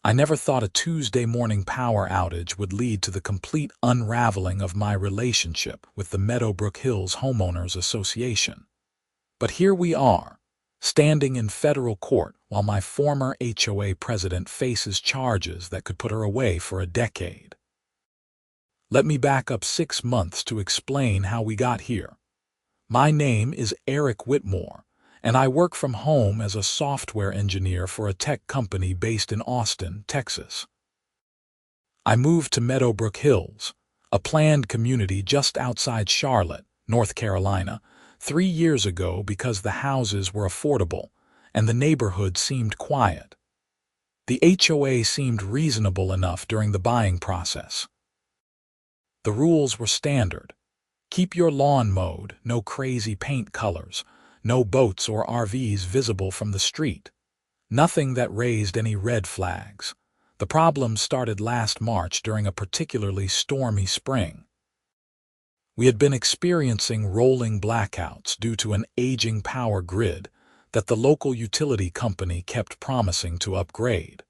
I never thought a Tuesday morning power outage would lead to the complete unraveling of my relationship with the Meadowbrook Hills Homeowners Association. But here we are, standing in federal court while my former HOA president faces charges that could put her away for a decade. Let me back up 6 months to explain how we got here. My name is Eric Whitmore, and I work from home as a software engineer for a tech company based in Austin, Texas. I moved to Meadowbrook Hills, a planned community just outside Charlotte, North Carolina, 3 years ago because the houses were affordable and the neighborhood seemed quiet. The HOA seemed reasonable enough during the buying process. The rules were standard. Keep your lawn mowed, no crazy paint colors, no boats or RVs visible from the street. Nothing that raised any red flags. The problem started last March during a particularly stormy spring. We had been experiencing rolling blackouts due to an aging power grid that the local utility company kept promising to upgrade.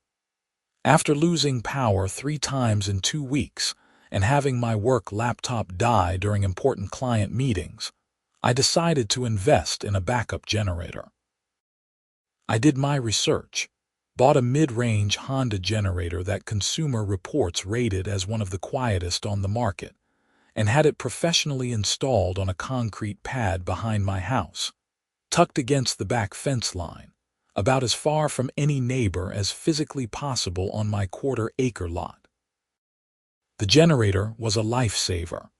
After losing power 3 times in 2 weeks and having my work laptop die during important client meetings, I decided to invest in a backup generator. I did my research, bought a mid-range Honda generator that Consumer Reports rated as one of the quietest on the market, and had it professionally installed on a concrete pad behind my house, tucked against the back fence line, about as far from any neighbor as physically possible on my quarter-acre lot. The generator was a lifesaver.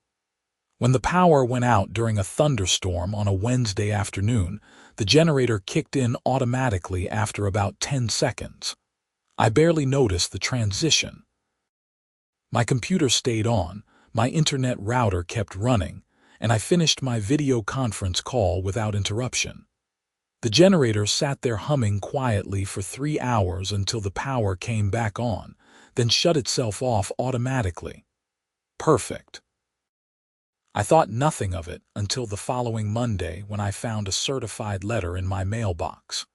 When the power went out during a thunderstorm on a Wednesday afternoon, the generator kicked in automatically after about 10 seconds. I barely noticed the transition. My computer stayed on, my internet router kept running, and I finished my video conference call without interruption. The generator sat there humming quietly for 3 hours until the power came back on, then shut itself off automatically. Perfect. I thought nothing of it until the following Monday when I found a certified letter in my mailbox.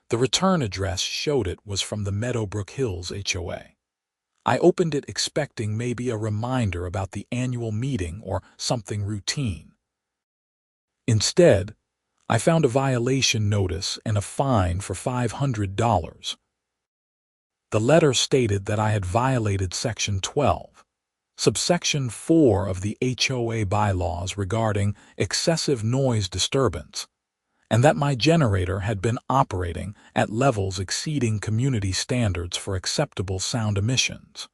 The return address showed it was from the Meadowbrook Hills HOA. I opened it expecting maybe a reminder about the annual meeting or something routine. Instead, I found a violation notice and a fine for $500. The letter stated that I had violated Section 12. Subsection 4 of the HOA bylaws regarding excessive noise disturbance, and that my generator had been operating at levels exceeding community standards for acceptable sound emissions.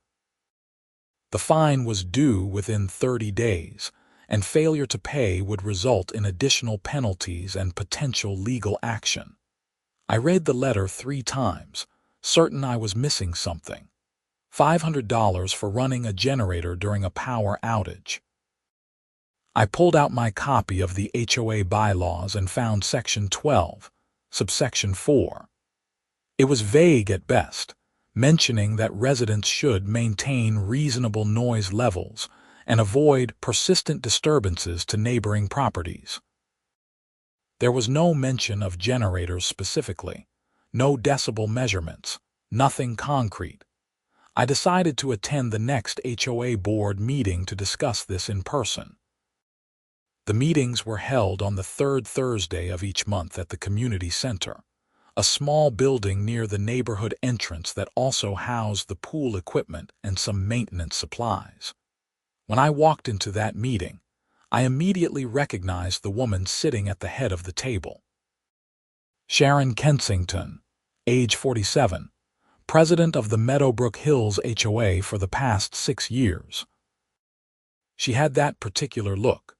The fine was due within 30 days, and failure to pay would result in additional penalties and potential legal action. I read the letter 3 times, certain I was missing something. $500 for running a generator during a power outage. I pulled out my copy of the HOA bylaws and found Section 12, subsection 4. It was vague at best, mentioning that residents should maintain reasonable noise levels and avoid persistent disturbances to neighboring properties. There was no mention of generators specifically, no decibel measurements, nothing concrete. I decided to attend the next HOA board meeting to discuss this in person. The meetings were held on the 3rd Thursday of each month at the community center, a small building near the neighborhood entrance that also housed the pool equipment and some maintenance supplies. When I walked into that meeting, I immediately recognized the woman sitting at the head of the table. Sharon Kensington, age 47, president of the Meadowbrook Hills HOA for the past 6 years. She had that particular look.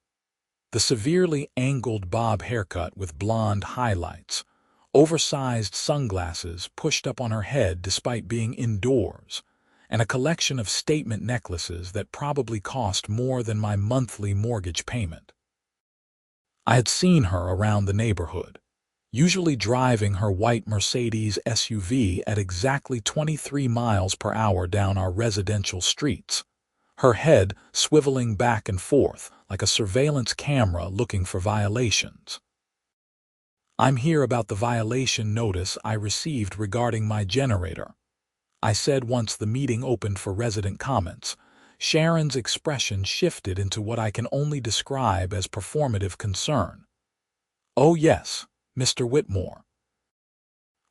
The severely angled bob haircut with blonde highlights, oversized sunglasses pushed up on her head despite being indoors, and a collection of statement necklaces that probably cost more than my monthly mortgage payment. I had seen her around the neighborhood, usually driving her white Mercedes SUV at exactly 23 miles per hour down our residential streets, her head swiveling back and forth like a surveillance camera looking for violations. I'm here about the violation notice I received regarding my generator. I said once the meeting opened for resident comments. Sharon's expression shifted into what I can only describe as performative concern. "Oh yes, Mr. Whitmore.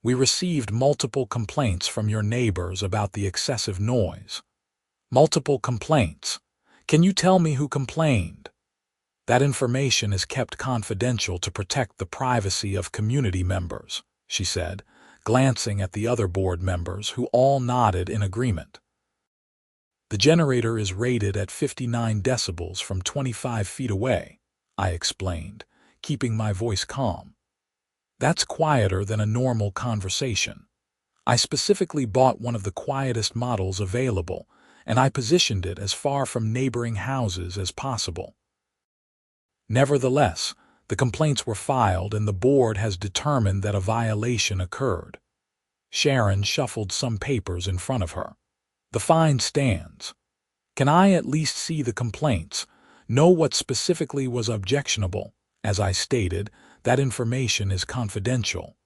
We received multiple complaints from your neighbors about the excessive noise." "Multiple complaints? Can you tell me who complained?" "That information is kept confidential to protect the privacy of community members," she said, glancing at the other board members who all nodded in agreement. "The generator is rated at 59 decibels from 25 feet away," I explained, keeping my voice calm. "That's quieter than a normal conversation. I specifically bought one of the quietest models available, and I positioned it as far from neighboring houses as possible." Nevertheless, the complaints were filed and the board has determined that a violation occurred. Sharon shuffled some papers in front of her. "The fine stands. Can I at least see the complaints, know what specifically was objectionable? As I stated, that information is confidential."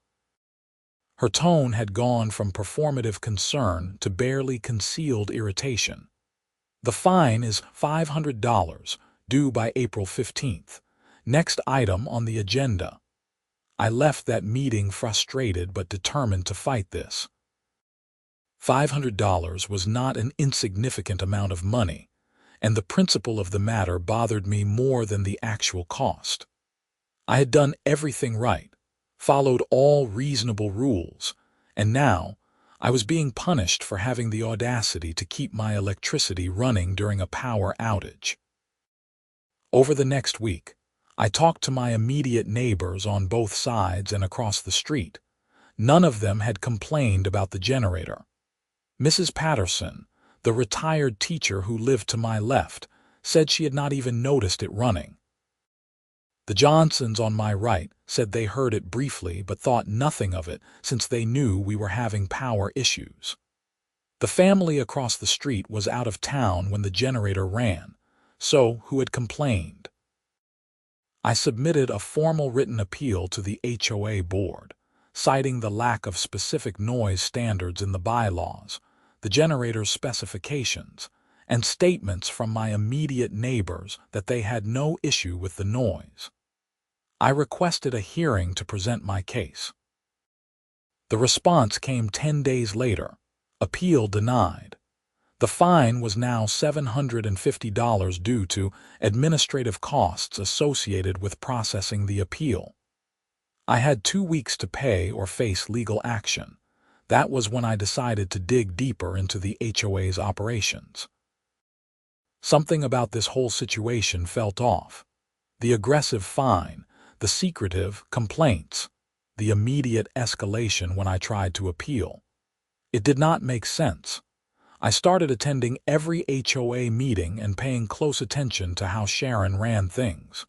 Her tone had gone from performative concern to barely concealed irritation. "The fine is $500, due by April 15th. Next item on the agenda." I left that meeting frustrated but determined to fight this. $500 was not an insignificant amount of money, and the principle of the matter bothered me more than the actual cost. I had done everything right, followed all reasonable rules, and now I was being punished for having the audacity to keep my electricity running during a power outage. Over the next week, I talked to my immediate neighbors on both sides and across the street. None of them had complained about the generator. Mrs. Patterson, the retired teacher who lived to my left, said she had not even noticed it running. The Johnsons on my right said they heard it briefly but thought nothing of it since they knew we were having power issues. The family across the street was out of town when the generator ran, so who had complained? I submitted a formal written appeal to the HOA board, citing the lack of specific noise standards in the bylaws, the generator's specifications, and statements from my immediate neighbors that they had no issue with the noise. I requested a hearing to present my case. The response came 10 days later. Appeal denied. The fine was now $750 due to administrative costs associated with processing the appeal. I had 2 weeks to pay or face legal action. That was when I decided to dig deeper into the HOA's operations. Something about this whole situation felt off. The aggressive fine, the secretive complaints, the immediate escalation when I tried to appeal. It did not make sense. I started attending every HOA meeting and paying close attention to how Sharon ran things.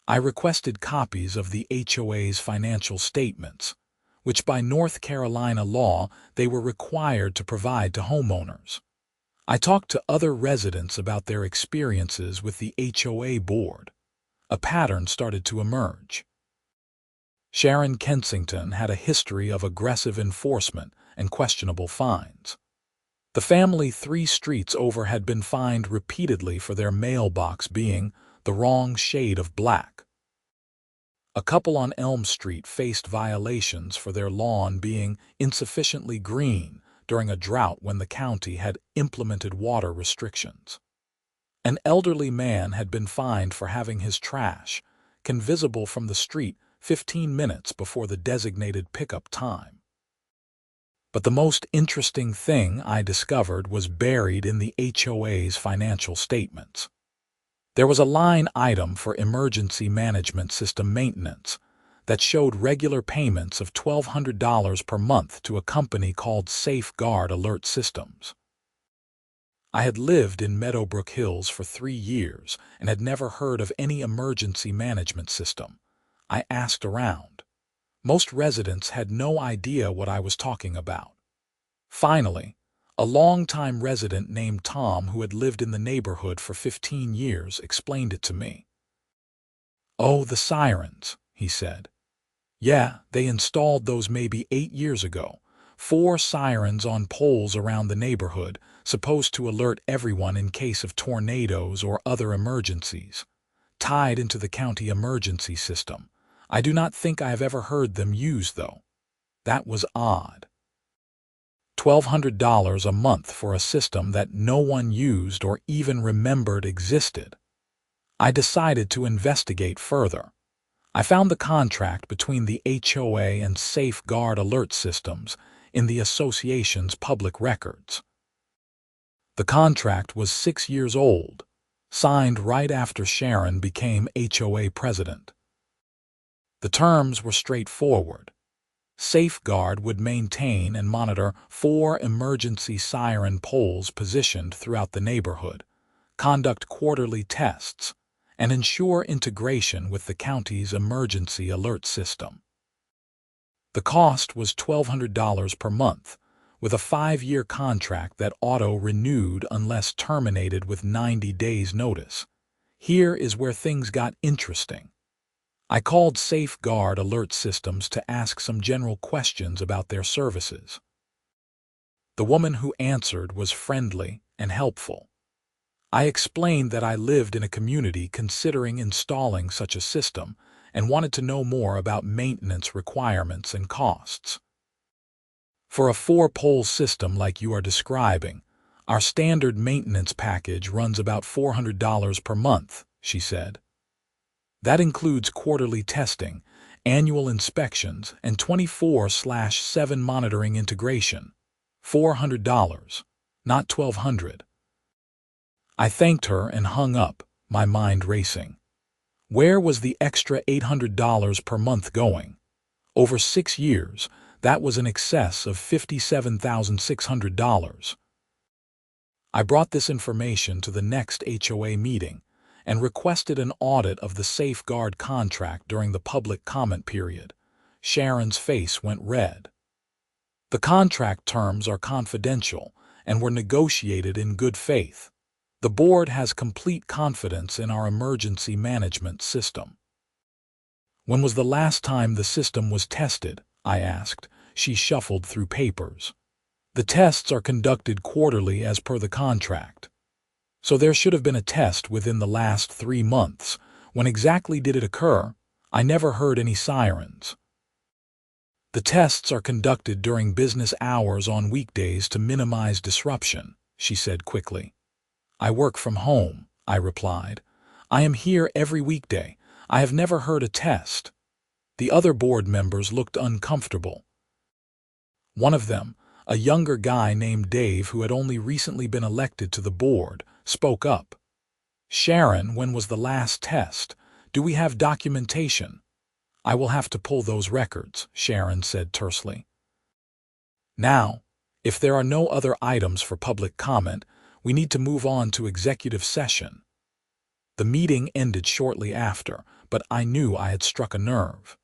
I requested copies of the HOA's financial statements, which by North Carolina law they were required to provide to homeowners. I talked to other residents about their experiences with the HOA board. A pattern started to emerge. Sharon Kensington had a history of aggressive enforcement and questionable fines. The family 3 streets over had been fined repeatedly for their mailbox being the wrong shade of black. A couple on Elm Street faced violations for their lawn being insufficiently green during a drought when the county had implemented water restrictions. An elderly man had been fined for having his trash invisible from the street 15 minutes before the designated pickup time. But the most interesting thing I discovered was buried in the HOA's financial statements. There was a line item for emergency management system maintenance that showed regular payments of $1,200 per month to a company called Safeguard Alert Systems. I had lived in Meadowbrook Hills for 3 years and had never heard of any emergency management system. I asked around. Most residents had no idea what I was talking about. Finally, a longtime resident named Tom who had lived in the neighborhood for 15 years explained it to me. "Oh, the sirens," he said. "Yeah, they installed those maybe 8 years ago, 4 sirens on poles around the neighborhood, supposed to alert everyone in case of tornadoes or other emergencies, tied into the county emergency system. I do not think I have ever heard them used, though. That was odd. $1,200 a month for a system that no one used or even remembered existed. I decided to investigate further. I found the contract between the HOA and Safeguard Alert Systems in the association's public records. The contract was 6 years old, signed right after Siren became HOA president. The terms were straightforward. Safeguard would maintain and monitor 4 emergency siren poles positioned throughout the neighborhood, conduct quarterly tests, and ensure integration with the county's emergency alert system. The cost was $1,200 per month, with a 5-year contract that auto-renewed unless terminated with 90 days' notice. Here is where things got interesting. I called Safeguard Alert Systems to ask some general questions about their services. The woman who answered was friendly and helpful. I explained that I lived in a community considering installing such a system and wanted to know more about maintenance requirements and costs. For a 4-pole system like you are describing, our standard maintenance package runs about $400 per month, she said. That includes quarterly testing, annual inspections, and 24/7 monitoring integration. $400, not $1,200. I thanked her and hung up, my mind racing. Where was the extra $800 per month going? Over 6 years, that was in excess of $57,600. I brought this information to the next HOA meeting and requested an audit of the Safeguard contract during the public comment period. Sharon's face went red. The contract terms are confidential and were negotiated in good faith. The board has complete confidence in our emergency management system. When was the last time the system was tested? I asked. She shuffled through papers. The tests are conducted quarterly as per the contract. So there should have been a test within the last 3 months. When exactly did it occur? I never heard any sirens. The tests are conducted during business hours on weekdays to minimize disruption, she said quickly. I work from home, I replied. I am here every weekday. I have never heard a test. The other board members looked uncomfortable. One of them, a younger guy named Dave who had only recently been elected to the board, spoke up. Sharon, when was the last test? Do we have documentation? I will have to pull those records, Sharon said tersely. Now, if there are no other items for public comment, we need to move on to executive session. The meeting ended shortly after, but I knew I had struck a nerve.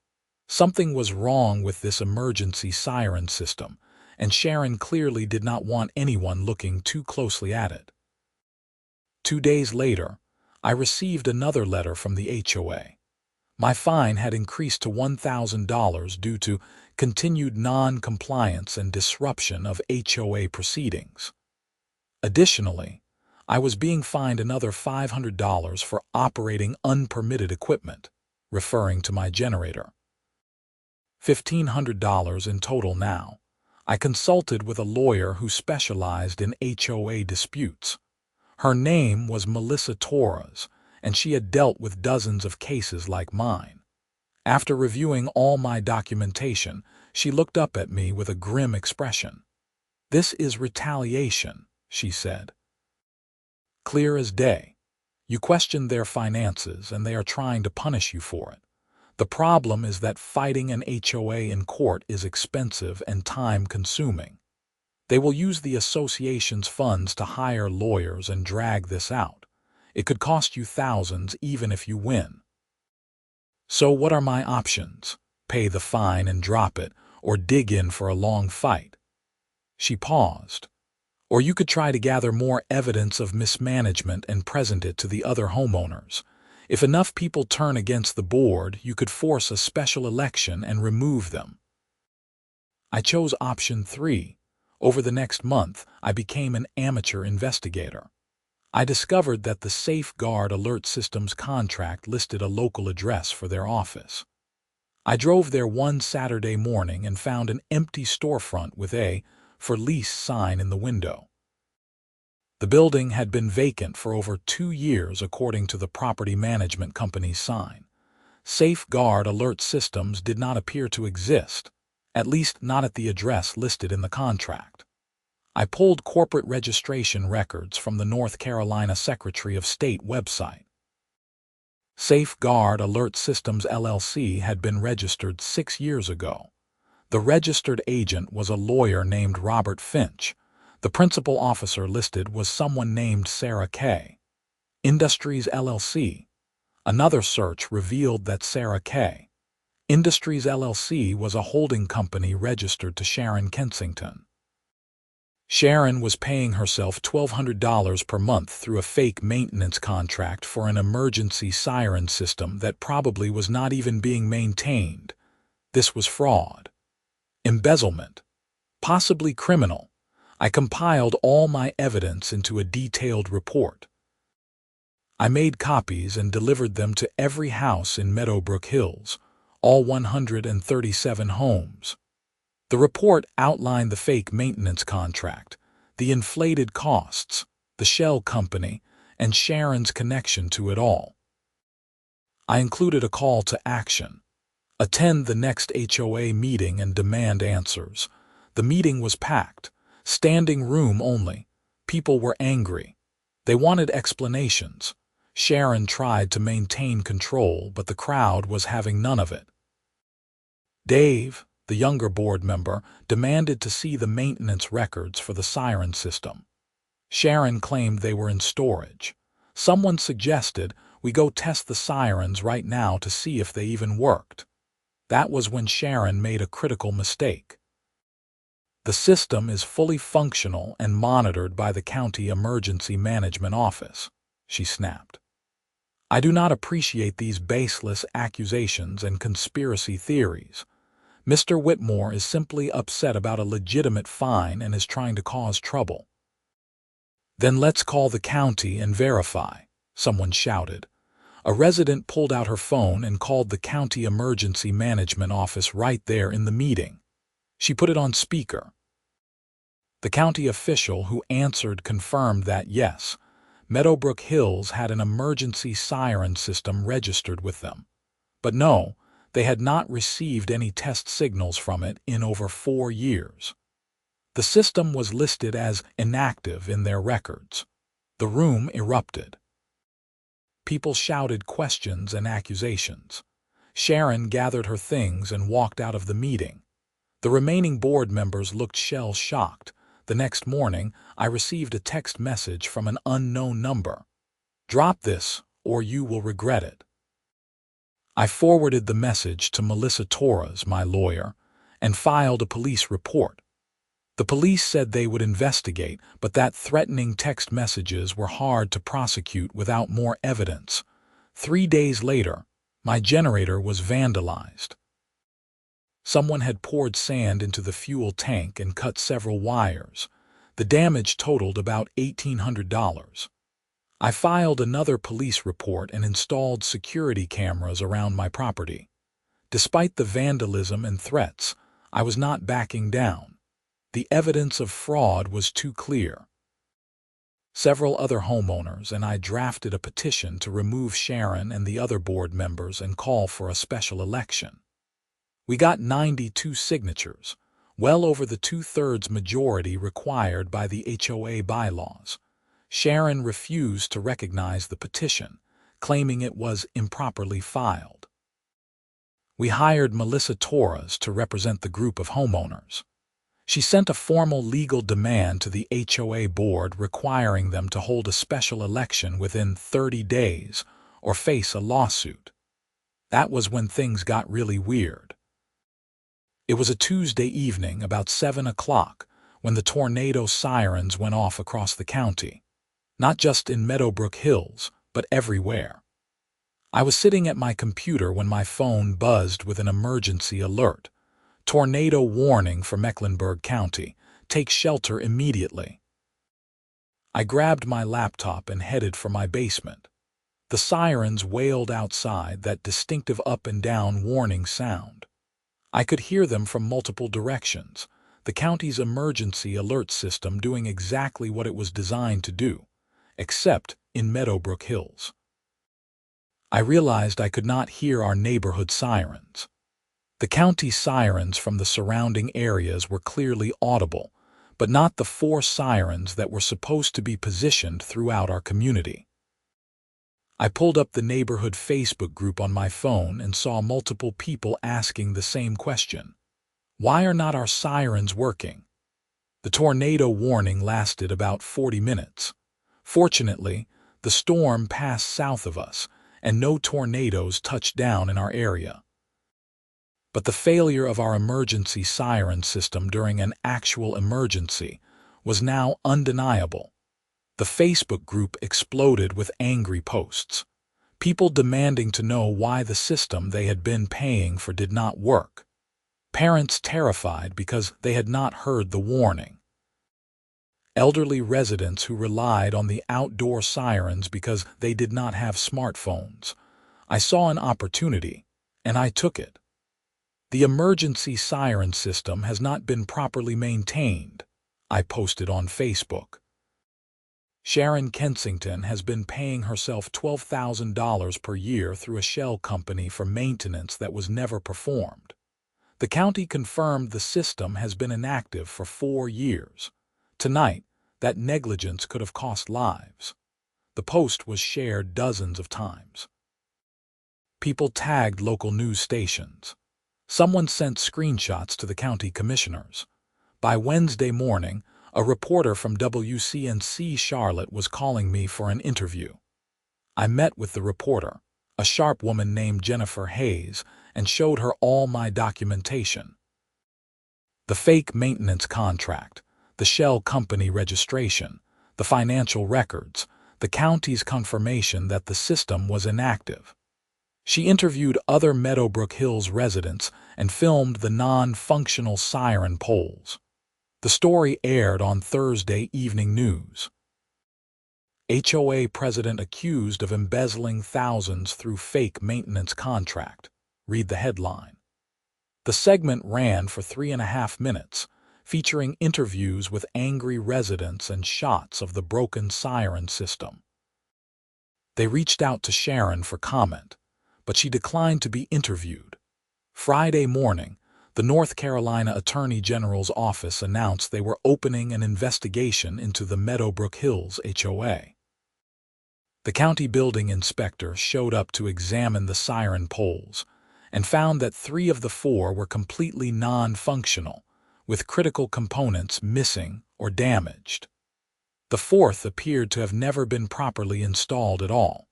Something was wrong with this emergency siren system, and Sharon clearly did not want anyone looking too closely at it. 2 days later, I received another letter from the HOA. My fine had increased to $1,000 due to continued non-compliance and disruption of HOA proceedings. Additionally, I was being fined another $500 for operating unpermitted equipment, referring to my generator. $1,500 in total now. I consulted with a lawyer who specialized in HOA disputes. Her name was Melissa Torres, and she had dealt with dozens of cases like mine. After reviewing all my documentation, she looked up at me with a grim expression. "This is retaliation," she said. "Clear as day. You questioned their finances, and they are trying to punish you for it. The problem is that fighting an HOA in court is expensive and time-consuming. They will use the association's funds to hire lawyers and drag this out. It could cost you thousands even if you win. So what are my options? Pay the fine and drop it, or dig in for a long fight?" She paused. "Or you could try to gather more evidence of mismanagement and present it to the other homeowners. If enough people turn against the board, you could force a special election and remove them." I chose option 3. Over the next month, I became an amateur investigator. I discovered that the Safeguard Alert Systems contract listed a local address for their office. I drove there one Saturday morning and found an empty storefront with a "For Lease" sign in the window. The building had been vacant for over 2 years according to the property management company's sign. Safeguard Alert Systems did not appear to exist, at least not at the address listed in the contract. I pulled corporate registration records from the North Carolina Secretary of State website. Safeguard Alert Systems LLC had been registered 6 years ago. The registered agent was a lawyer named Robert Finch. The principal officer listed was someone named Sarah K. Industries LLC. Another search revealed that Sarah K. Industries LLC was a holding company registered to Sharon Kensington. Sharon was paying herself $1,200 per month through a fake maintenance contract for an emergency siren system that probably was not even being maintained. This was fraud. Embezzlement. Possibly criminal. I compiled all my evidence into a detailed report. I made copies and delivered them to every house in Meadowbrook Hills, all 137 homes. The report outlined the fake maintenance contract, the inflated costs, the shell company, and Sharon's connection to it all. I included a call to action. Attend the next HOA meeting and demand answers. The meeting was packed, standing room only. People were angry. They wanted explanations. Sharon tried to maintain control, but the crowd was having none of it. Dave, the younger board member, demanded to see the maintenance records for the siren system. Sharon claimed they were in storage. Someone suggested we go test the sirens right now to see if they even worked. That was when Sharon made a critical mistake. The system is fully functional and monitored by the County Emergency Management Office, she snapped. I do not appreciate these baseless accusations and conspiracy theories. Mr. Whitmore is simply upset about a legitimate fine and is trying to cause trouble. Then let's call the county and verify, someone shouted. A resident pulled out her phone and called the County Emergency Management Office right there in the meeting. She put it on speaker. The county official who answered confirmed that yes, Meadowbrook Hills had an emergency siren system registered with them. But no, they had not received any test signals from it in over 4 years. The system was listed as inactive in their records. The room erupted. People shouted questions and accusations. Sharon gathered her things and walked out of the meeting. The remaining board members looked shell-shocked. The next morning, I received a text message from an unknown number. "Drop this, or you will regret it." I forwarded the message to Melissa Torres, my lawyer, and filed a police report. The police said they would investigate, but that threatening text messages were hard to prosecute without more evidence. 3 days later, my generator was vandalized. Someone had poured sand into the fuel tank and cut several wires. The damage totaled about $1,800. I filed another police report and installed security cameras around my property. Despite the vandalism and threats, I was not backing down. The evidence of fraud was too clear. Several other homeowners and I drafted a petition to remove Sharon and the other board members and call for a special election. We got 92 signatures, well over the 2/3 majority required by the HOA bylaws. Sharon refused to recognize the petition, claiming it was improperly filed. We hired Melissa Torres to represent the group of homeowners. She sent a formal legal demand to the HOA board requiring them to hold a special election within 30 days or face a lawsuit. That was when things got really weird. It was a Tuesday evening about 7 o'clock when the tornado sirens went off across the county. Not just in Meadowbrook Hills, but everywhere. I was sitting at my computer when my phone buzzed with an emergency alert. Tornado warning for Mecklenburg County. Take shelter immediately. I grabbed my laptop and headed for my basement. The sirens wailed outside, that distinctive up and down warning sound. I could hear them from multiple directions, the county's emergency alert system doing exactly what it was designed to do, except in Meadowbrook Hills. I realized I could not hear our neighborhood sirens. The county sirens from the surrounding areas were clearly audible, but not the 4 sirens that were supposed to be positioned throughout our community. I pulled up the neighborhood Facebook group on my phone and saw multiple people asking the same question. Why are not our sirens working? The tornado warning lasted about 40 minutes. Fortunately, the storm passed south of us, and no tornadoes touched down in our area. But the failure of our emergency siren system during an actual emergency was now undeniable. The Facebook group exploded with angry posts, people demanding to know why the system they had been paying for did not work, parents terrified because they had not heard the warning, elderly residents who relied on the outdoor sirens because they did not have smartphones. I saw an opportunity, and I took it. The emergency siren system has not been properly maintained, I posted on Facebook. Sharon Kensington has been paying herself $12,000 per year through a shell company for maintenance that was never performed. The county confirmed the system has been inactive for 4 years. Tonight, that negligence could have cost lives. The post was shared dozens of times. People tagged local news stations. Someone sent screenshots to the county commissioners. By Wednesday morning, a reporter from WCNC Charlotte was calling me for an interview. I met with the reporter, a sharp woman named Jennifer Hayes, and showed her all my documentation. The fake maintenance contract, the shell company registration, the financial records, the county's confirmation that the system was inactive. She interviewed other Meadowbrook Hills residents and filmed the non-functional siren poles. The story aired on Thursday Evening News. HOA president accused of embezzling thousands through fake maintenance contract. Read the headline. The segment ran for 3.5 minutes, featuring interviews with angry residents and shots of the broken siren system. They reached out to Sharon for comment, but she declined to be interviewed. Friday morning, the North Carolina Attorney General's office announced they were opening an investigation into the Meadowbrook Hills HOA. The county building inspector showed up to examine the siren poles and found that 3 of the 4 were completely non-functional, with critical components missing or damaged. The 4th appeared to have never been properly installed at all.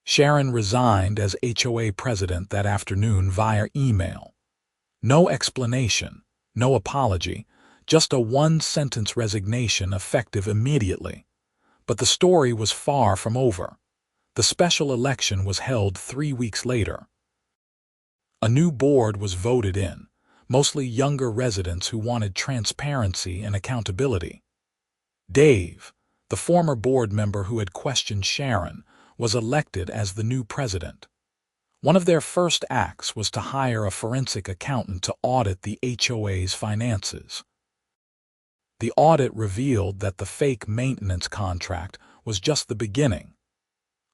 Sharon resigned as HOA president that afternoon via email. No explanation, no apology, just a 1-sentence resignation effective immediately. But the story was far from over. The special election was held 3 weeks later. A new board was voted in, mostly younger residents who wanted transparency and accountability. Dave, the former board member who had questioned Sharon, was elected as the new president. One of their first acts was to hire a forensic accountant to audit the HOA's finances. The audit revealed that the fake maintenance contract was just the beginning.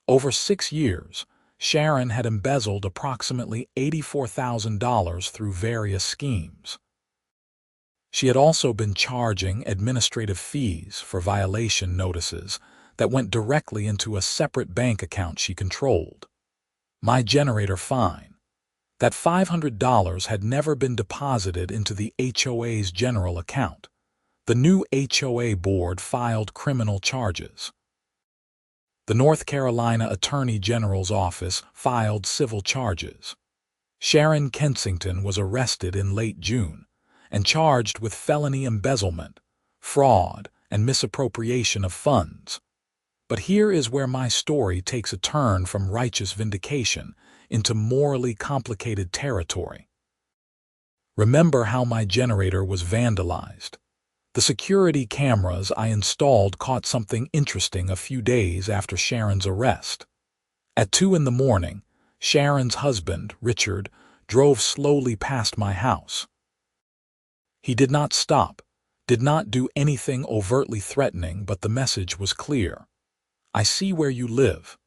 Over 6 years, Sharon had embezzled approximately $84,000 through various schemes. She had also been charging administrative fees for violation notices that went directly into a separate bank account she controlled. My generator fine. That $500 had never been deposited into the HOA's general account. The new HOA board filed criminal charges. The North Carolina Attorney General's office filed civil charges. Sharon Kensington was arrested in late June and charged with felony embezzlement, fraud, and misappropriation of funds. But here is where my story takes a turn from righteous vindication into morally complicated territory. Remember how my generator was vandalized. The security cameras I installed caught something interesting a few days after Sharon's arrest. At 2 in the morning, Sharon's husband, Richard, drove slowly past my house. He did not stop, did not do anything overtly threatening, but the message was clear. I see where you live.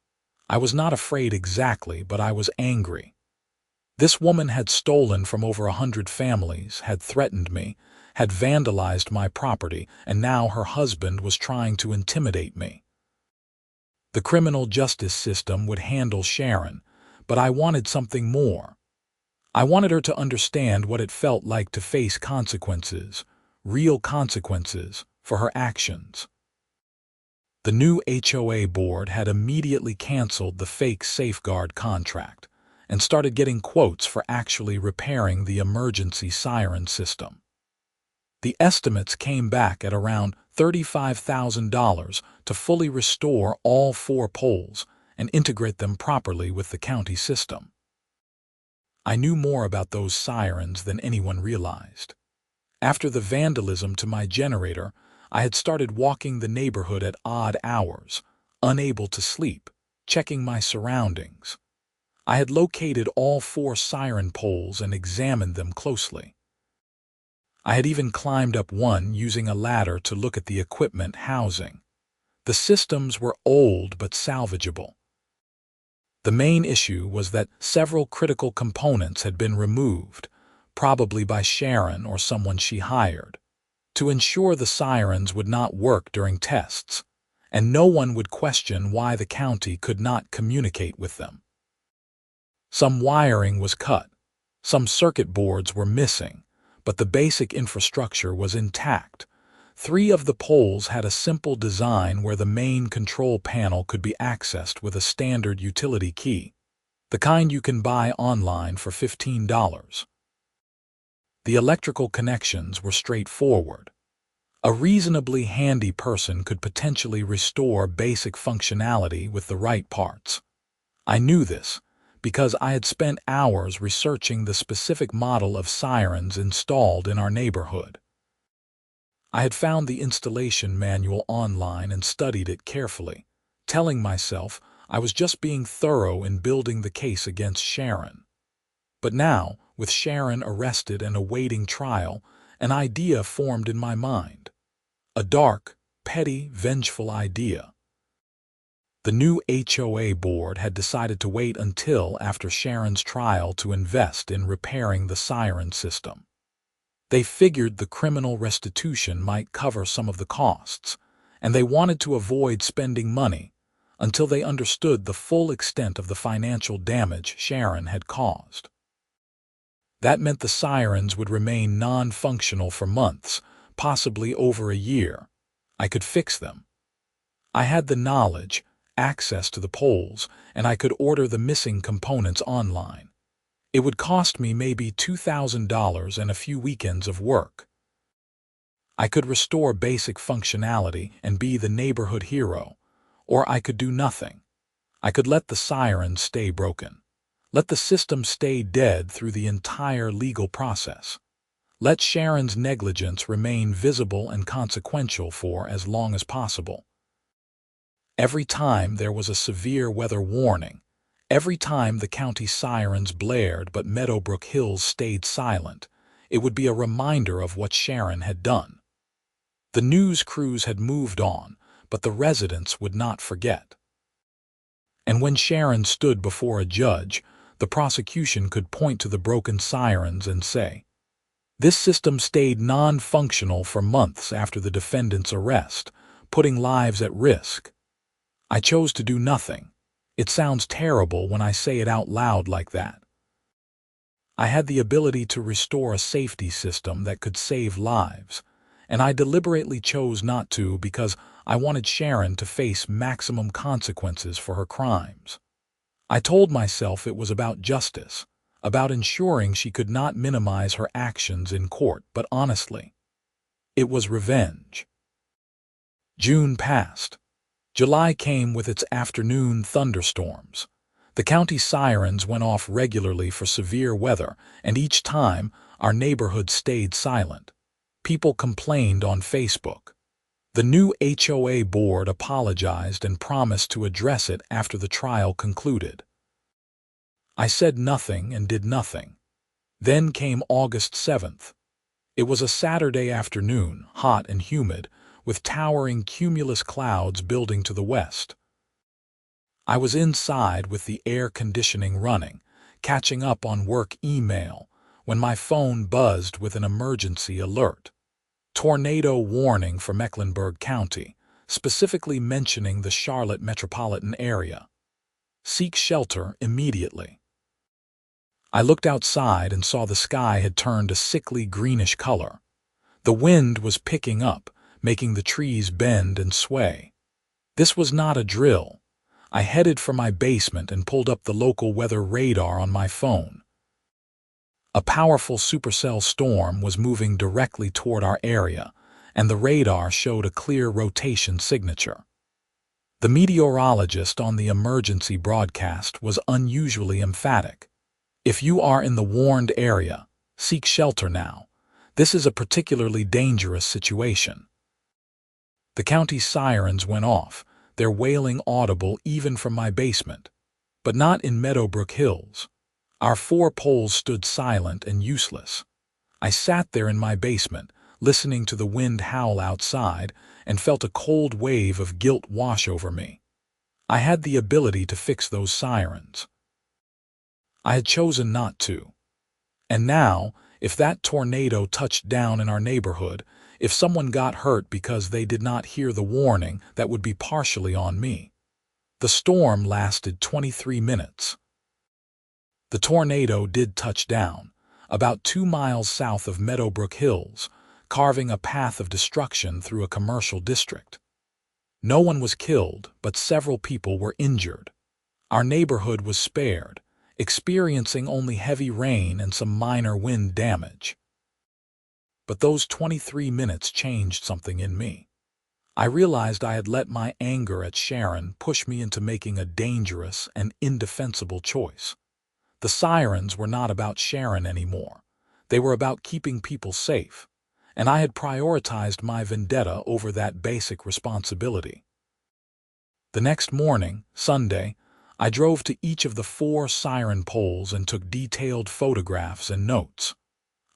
I was not afraid exactly, but I was angry. This woman had stolen from over 100 families, had threatened me, had vandalized my property, and now her husband was trying to intimidate me. The criminal justice system would handle Sharon, but I wanted something more. I wanted her to understand what it felt like to face consequences, real consequences, for her actions. The new HOA board had immediately canceled the fake safeguard contract and started getting quotes for actually repairing the emergency siren system. The estimates came back at around $35,000 to fully restore all 4 poles and integrate them properly with the county system. I knew more about those sirens than anyone realized. After the vandalism to my generator, I had started walking the neighborhood at odd hours, unable to sleep, checking my surroundings. I had located all 4 siren poles and examined them closely. I had even climbed up one using a ladder to look at the equipment housing. The systems were old but salvageable. The main issue was that several critical components had been removed, probably by Sharon or someone she hired, to ensure the sirens would not work during tests, and no one would question why the county could not communicate with them. Some wiring was cut, some circuit boards were missing, but the basic infrastructure was intact. 3 of the poles had a simple design where the main control panel could be accessed with a standard utility key, the kind you can buy online for $15. The electrical connections were straightforward. A reasonably handy person could potentially restore basic functionality with the right parts. I knew this because I had spent hours researching the specific model of sirens installed in our neighborhood. I had found the installation manual online and studied it carefully, telling myself I was just being thorough in building the case against Sharon. But now, with Sharon arrested and awaiting trial, an idea formed in my mind. A dark, petty, vengeful idea. The new HOA board had decided to wait until after Sharon's trial to invest in repairing the siren system. They figured the criminal restitution might cover some of the costs, and they wanted to avoid spending money until they understood the full extent of the financial damage Sharon had caused. That meant the sirens would remain non-functional for months, possibly over a year. I could fix them. I had the knowledge, access to the poles, and I could order the missing components online. It would cost me maybe $2,000 and a few weekends of work. I could restore basic functionality and be the neighborhood hero, or I could do nothing. I could let the sirens stay broken. Let the system stay dead through the entire legal process. Let Sharon's negligence remain visible and consequential for as long as possible. Every time there was a severe weather warning, every time the county sirens blared but Meadowbrook Hills stayed silent, it would be a reminder of what Sharon had done. The news crews had moved on, but the residents would not forget. And when Sharon stood before a judge, the prosecution could point to the broken sirens and say, "This system stayed non-functional for months after the defendant's arrest, putting lives at risk. I chose to do nothing. It sounds terrible when I say it out loud like that. I had the ability to restore a safety system that could save lives, and I deliberately chose not to because I wanted Sharon to face maximum consequences for her crimes. I told myself it was about justice, about ensuring she could not minimize her actions in court, but honestly, it was revenge." June passed. July came with its afternoon thunderstorms. The county sirens went off regularly for severe weather, and each time our neighborhood stayed silent. People complained on Facebook. The new HOA board apologized and promised to address it after the trial concluded. I said nothing and did nothing. Then came August 7th. It was a Saturday afternoon, hot and humid, with towering cumulus clouds building to the west. I was inside with the air conditioning running, catching up on work email, when my phone buzzed with an emergency alert. Tornado warning for Mecklenburg County, specifically mentioning the Charlotte metropolitan area. Seek shelter immediately. I looked outside and saw the sky had turned a sickly greenish color. The wind was picking up, making the trees bend and sway. This was not a drill. I headed for my basement and pulled up the local weather radar on my phone. A powerful supercell storm was moving directly toward our area, and the radar showed a clear rotation signature. The meteorologist on the emergency broadcast was unusually emphatic. If you are in the warned area, seek shelter now. This is a particularly dangerous situation. The county sirens went off, their wailing audible even from my basement, but not in Meadowbrook Hills. Our 4 poles stood silent and useless. I sat there in my basement, listening to the wind howl outside, and felt a cold wave of guilt wash over me. I had the ability to fix those sirens. I had chosen not to. And now, if that tornado touched down in our neighborhood, if someone got hurt because they did not hear the warning, that would be partially on me. The storm lasted 23 minutes. The tornado did touch down, about 2 miles south of Meadowbrook Hills, carving a path of destruction through a commercial district. No one was killed, but several people were injured. Our neighborhood was spared, experiencing only heavy rain and some minor wind damage. But those 23 minutes changed something in me. I realized I had let my anger at Sharon push me into making a dangerous and indefensible choice. The sirens were not about Sharon anymore. They were about keeping people safe, and I had prioritized my vendetta over that basic responsibility. The next morning, Sunday, I drove to each of the 4 siren poles and took detailed photographs and notes.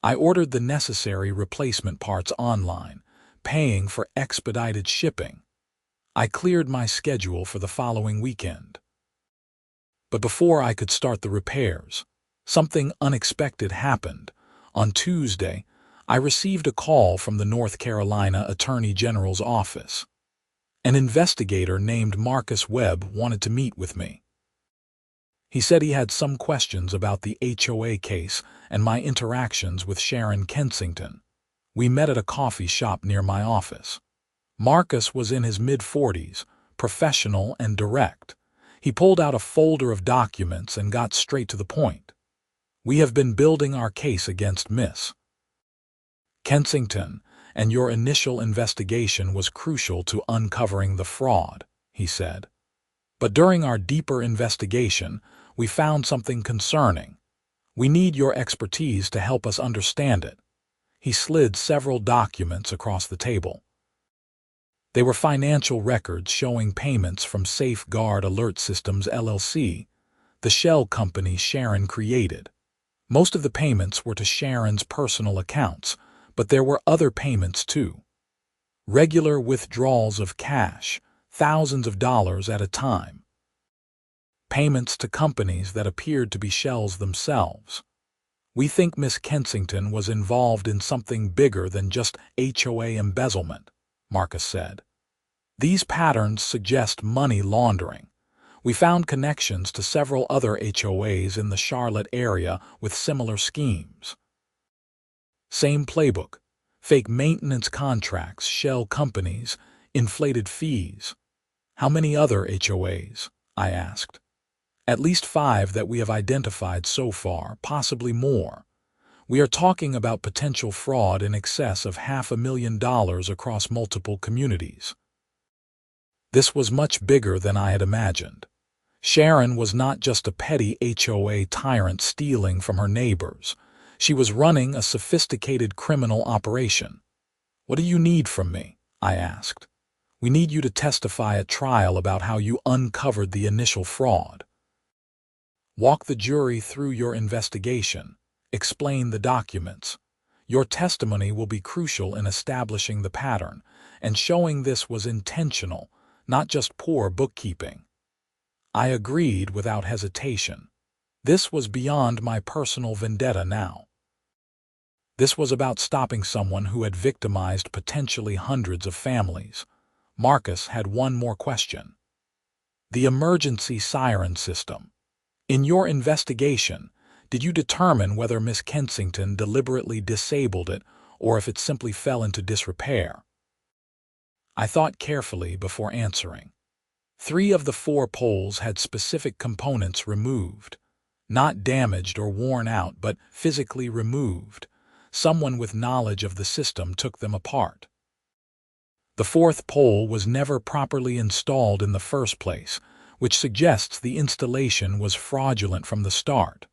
I ordered the necessary replacement parts online, paying for expedited shipping. I cleared my schedule for the following weekend. But before I could start the repairs, something unexpected happened. On Tuesday, I received a call from the North Carolina Attorney General's office. An investigator named Marcus Webb wanted to meet with me. He said he had some questions about the HOA case and my interactions with Sharon Kensington. We met at a coffee shop near my office. Marcus was in his mid-40s, professional and direct. He pulled out a folder of documents and got straight to the point. "We have been building our case against Miss Kensington, and your initial investigation was crucial to uncovering the fraud," he said. "But during our deeper investigation, we found something concerning. We need your expertise to help us understand it." He slid several documents across the table. They were financial records showing payments from Safeguard Alert Systems LLC, the shell company Sharon created. Most of the payments were to Sharon's personal accounts, but there were other payments too. Regular withdrawals of cash, thousands of dollars at a time. Payments to companies that appeared to be shells themselves. "We think Miss Kensington was involved in something bigger than just HOA embezzlement," Marcus said. "These patterns suggest money laundering. We found connections to several other HOAs in the Charlotte area with similar schemes. Same playbook: fake maintenance contracts, shell companies, inflated fees." "How many other HOAs?" I asked. "At least 5 that we have identified so far, possibly more. We are talking about potential fraud in excess of $500,000 across multiple communities." This was much bigger than I had imagined. Sharon was not just a petty HOA tyrant stealing from her neighbors. She was running a sophisticated criminal operation. "What do you need from me?" I asked. "We need you to testify at trial about how you uncovered the initial fraud. Walk the jury through your investigation. Explain the documents. Your testimony will be crucial in establishing the pattern and showing this was intentional, not just poor bookkeeping." I agreed without hesitation. This was beyond my personal vendetta now. This was about stopping someone who had victimized potentially hundreds of families. Marcus had one more question. The emergency siren system. In your investigation, did you determine whether Miss Kensington deliberately disabled it or if it simply fell into disrepair? I thought carefully before answering. 3 of the 4 poles had specific components removed. Not damaged or worn out, but physically removed. Someone with knowledge of the system took them apart. The 4th pole was never properly installed in the first place, which suggests the installation was fraudulent from the start.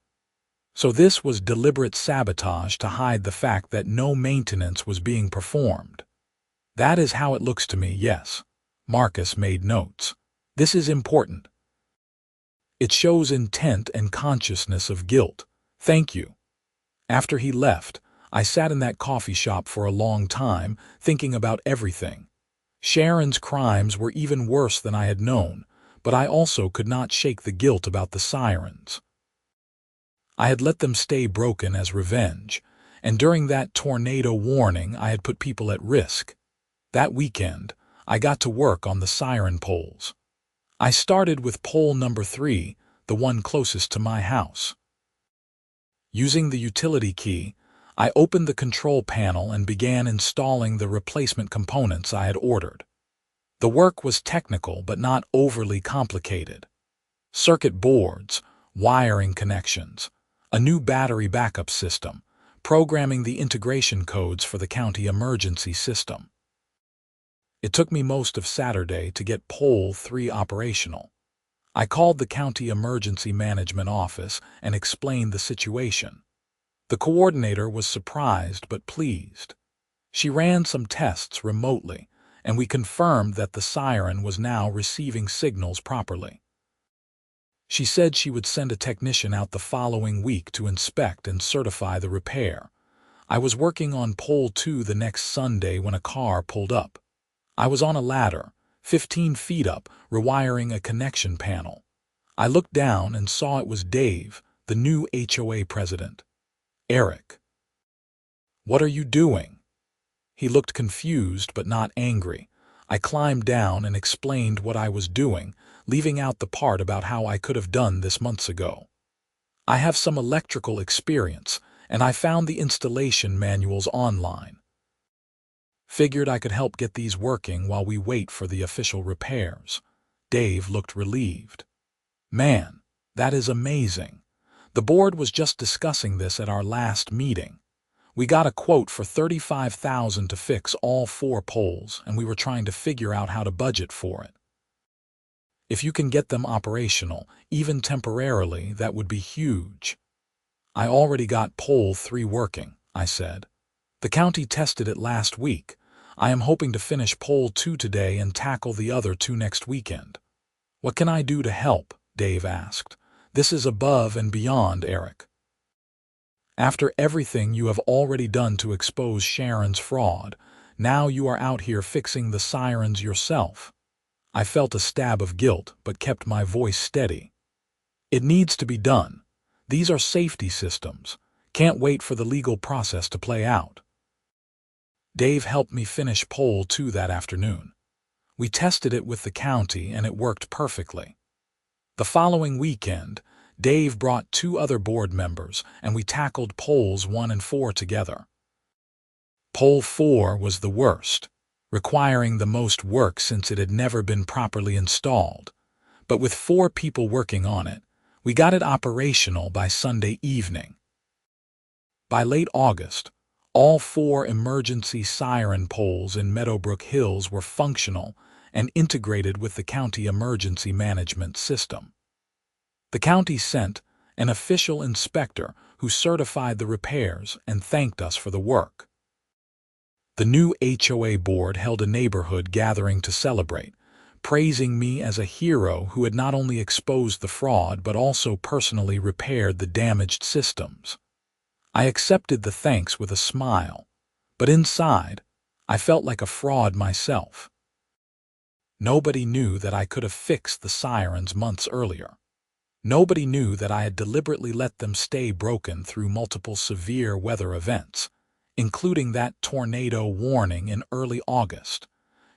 So this was deliberate sabotage to hide the fact that no maintenance was being performed. That is how it looks to me, yes. Marcus made notes. This is important. It shows intent and consciousness of guilt. Thank you. After he left, I sat in that coffee shop for a long time, thinking about everything. Sharon's crimes were even worse than I had known, but I also could not shake the guilt about the sirens. I had let them stay broken as revenge, and during that tornado warning I had put people at risk. That weekend, I got to work on the siren poles. I started with pole number 3, the one closest to my house. Using the utility key, I opened the control panel and began installing the replacement components I had ordered. The work was technical but not overly complicated. Circuit boards, wiring connections, a new battery backup system, programming the integration codes for the county emergency system. It took me most of Saturday to get pole 3 operational. I called the county emergency management office and explained the situation. The coordinator was surprised but pleased. She ran some tests remotely, and we confirmed that the siren was now receiving signals properly. She said she would send a technician out the following week to inspect and certify the repair. I was working on pole 2 the next Sunday when a car pulled up. I was on a ladder, 15 feet up, rewiring a connection panel. I looked down and saw it was Dave, the new HOA president. "Eric, what are you doing?" He looked confused but not angry. I climbed down and explained what I was doing, leaving out the part about how I could have done this months ago. "I have some electrical experience, and I found the installation manuals online. Figured I could help get these working while we wait for the official repairs." Dave looked relieved. "Man, that is amazing. The board was just discussing this at our last meeting. We got a quote for $35,000 to fix all 4 poles, and we were trying to figure out how to budget for it. If you can get them operational, even temporarily, that would be huge." "I already got pole 3 working," I said. "The county tested it last week. I am hoping to finish pole 2 today and tackle the other 2 next weekend." "What can I do to help?" Dave asked. "This is above and beyond, Eric. After everything you have already done to expose Sharon's fraud, now you are out here fixing the sirens yourself." I felt a stab of guilt, but kept my voice steady. "It needs to be done. These are safety systems. Can't wait for the legal process to play out." Dave helped me finish pole 2 that afternoon. We tested it with the county and it worked perfectly. The following weekend, Dave brought 2 other board members and we tackled poles 1 and 4 together. Pole 4 was the worst, requiring the most work since it had never been properly installed. But with 4 people working on it, we got it operational by Sunday evening. By late August, all 4 emergency siren poles in Meadowbrook Hills were functional and integrated with the county emergency management system. The county sent an official inspector who certified the repairs and thanked us for the work. The new HOA board held a neighborhood gathering to celebrate, praising me as a hero who had not only exposed the fraud but also personally repaired the damaged systems. I accepted the thanks with a smile, but inside, I felt like a fraud myself. Nobody knew that I could have fixed the sirens months earlier. Nobody knew that I had deliberately let them stay broken through multiple severe weather events, including that tornado warning in early August.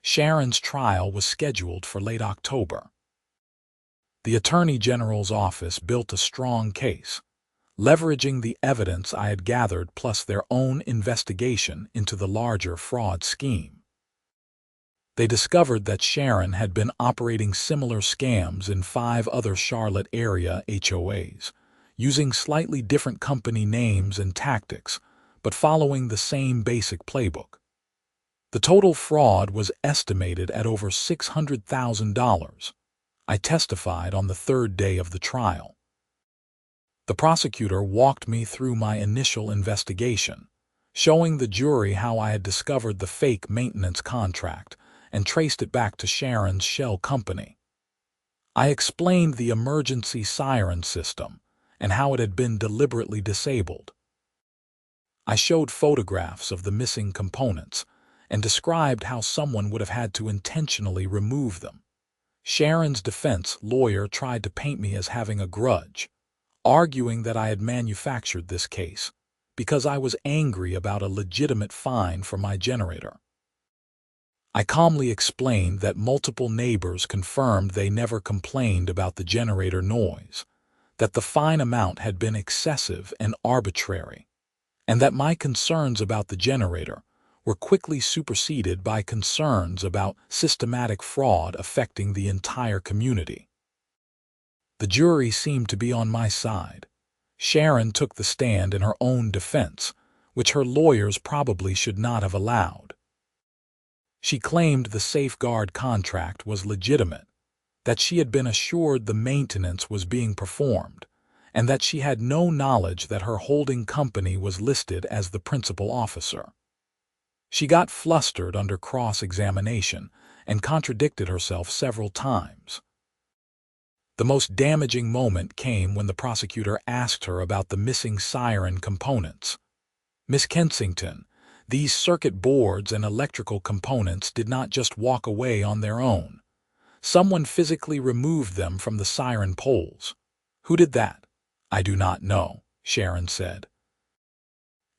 Sharon's trial was scheduled for late October. The Attorney General's office built a strong case, leveraging the evidence I had gathered plus their own investigation into the larger fraud scheme. They discovered that Sharon had been operating similar scams in 5 other Charlotte area HOAs, using slightly different company names and tactics, but following the same basic playbook. The total fraud was estimated at over $600,000. I testified on the 3rd day of the trial. The prosecutor walked me through my initial investigation, showing the jury how I had discovered the fake maintenance contract and traced it back to Sharon's shell company. I explained the emergency siren system and how it had been deliberately disabled. I showed photographs of the missing components and described how someone would have had to intentionally remove them. Sharon's defense lawyer tried to paint me as having a grudge, arguing that I had manufactured this case because I was angry about a legitimate fine for my generator. I calmly explained that multiple neighbors confirmed they never complained about the generator noise, that the fine amount had been excessive and arbitrary, and that my concerns about the generator were quickly superseded by concerns about systematic fraud affecting the entire community. The jury seemed to be on my side. Sharon took the stand in her own defense, which her lawyers probably should not have allowed. She claimed the safeguard contract was legitimate, that she had been assured the maintenance was being performed, and that she had no knowledge that her holding company was listed as the principal officer. She got flustered under cross-examination and contradicted herself several times. The most damaging moment came when the prosecutor asked her about the missing siren components. "Miss Kensington, these circuit boards and electrical components did not just walk away on their own. Someone physically removed them from the siren poles. Who did that?" "I do not know," Sharon said.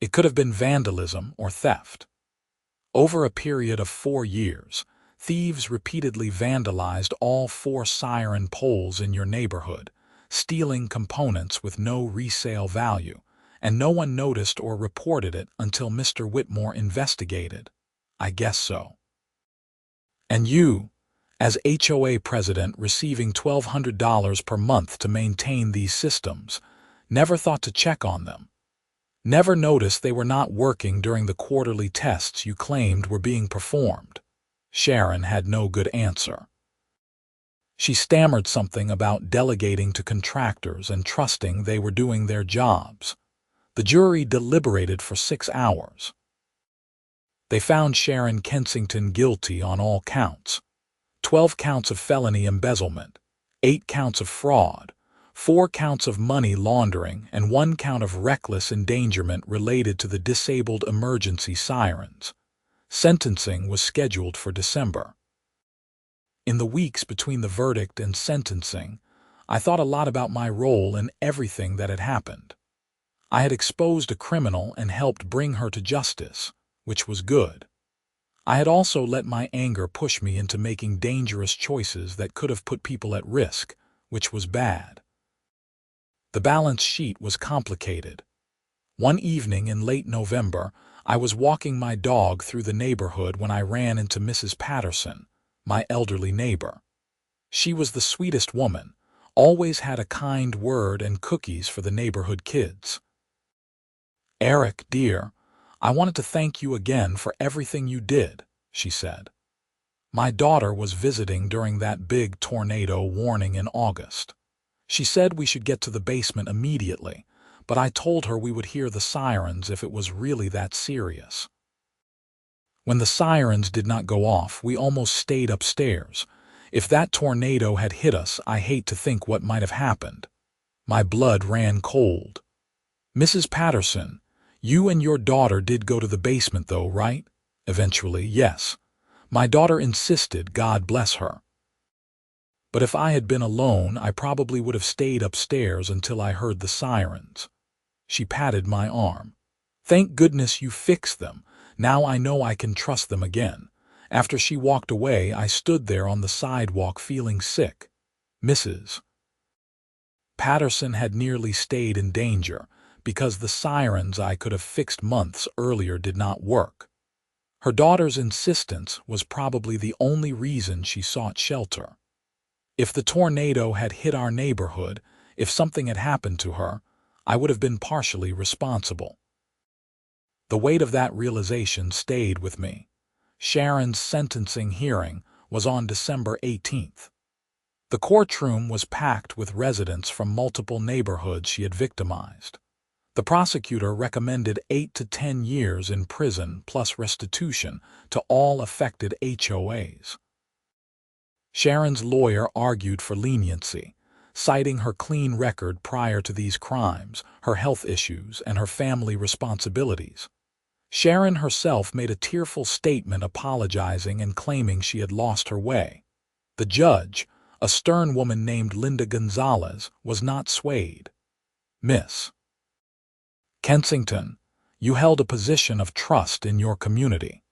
"It could have been vandalism or theft." Over a period of 4 years, thieves repeatedly vandalized all 4 siren poles in your neighborhood, stealing components with no resale value, and no one noticed or reported it until Mr. Whitmore investigated. "I guess so." "And you, as HOA president receiving $1,200 per month to maintain these systems, never thought to check on them? Never noticed they were not working during the quarterly tests you claimed were being performed?" Sharon had no good answer. She stammered something about delegating to contractors and trusting they were doing their jobs. The jury deliberated for 6 hours. They found Sharon Kensington guilty on all counts: 12 counts of felony embezzlement, 8 counts of fraud, 4 counts of money laundering, and 1 count of reckless endangerment related to the disabled emergency sirens. Sentencing was scheduled for December. In the weeks between the verdict and sentencing, I thought a lot about my role in everything that had happened. I had exposed a criminal and helped bring her to justice, which was good. I had also let my anger push me into making dangerous choices that could have put people at risk, which was bad. The balance sheet was complicated. One evening in late November, I was walking my dog through the neighborhood when I ran into Mrs. Patterson, my elderly neighbor. She was the sweetest woman, always had a kind word and cookies for the neighborhood kids. "Eric, dear, I wanted to thank you again for everything you did," she said. "My daughter was visiting during that big tornado warning in August. She said we should get to the basement immediately, but I told her we would hear the sirens if it was really that serious. When the sirens did not go off, we almost stayed upstairs. If that tornado had hit us, I hate to think what might have happened. My blood ran cold. Mrs. Patterson, you and your daughter did go to the basement though, right? Eventually, yes. My daughter insisted, God bless her. But if I had been alone, I probably would have stayed upstairs until I heard the sirens. She patted my arm. Thank goodness you fixed them. Now I know I can trust them again. After she walked away, I stood there on the sidewalk feeling sick. Mrs. Patterson had nearly stayed in danger because the sirens I could have fixed months earlier did not work. Her daughter's insistence was probably the only reason she sought shelter. If the tornado had hit our neighborhood, if something had happened to her, I would have been partially responsible. The weight of that realization stayed with me. Sharon's sentencing hearing was on December 18th. The courtroom was packed with residents from multiple neighborhoods she had victimized. The prosecutor recommended 8 to 10 years in prison plus restitution to all affected HOAs. Sharon's lawyer argued for leniency, citing her clean record prior to these crimes, her health issues, and her family responsibilities. Sharon herself made a tearful statement apologizing and claiming she had lost her way. The judge, a stern woman named Linda Gonzalez, was not swayed. Miss Kensington, you held a position of trust in your community.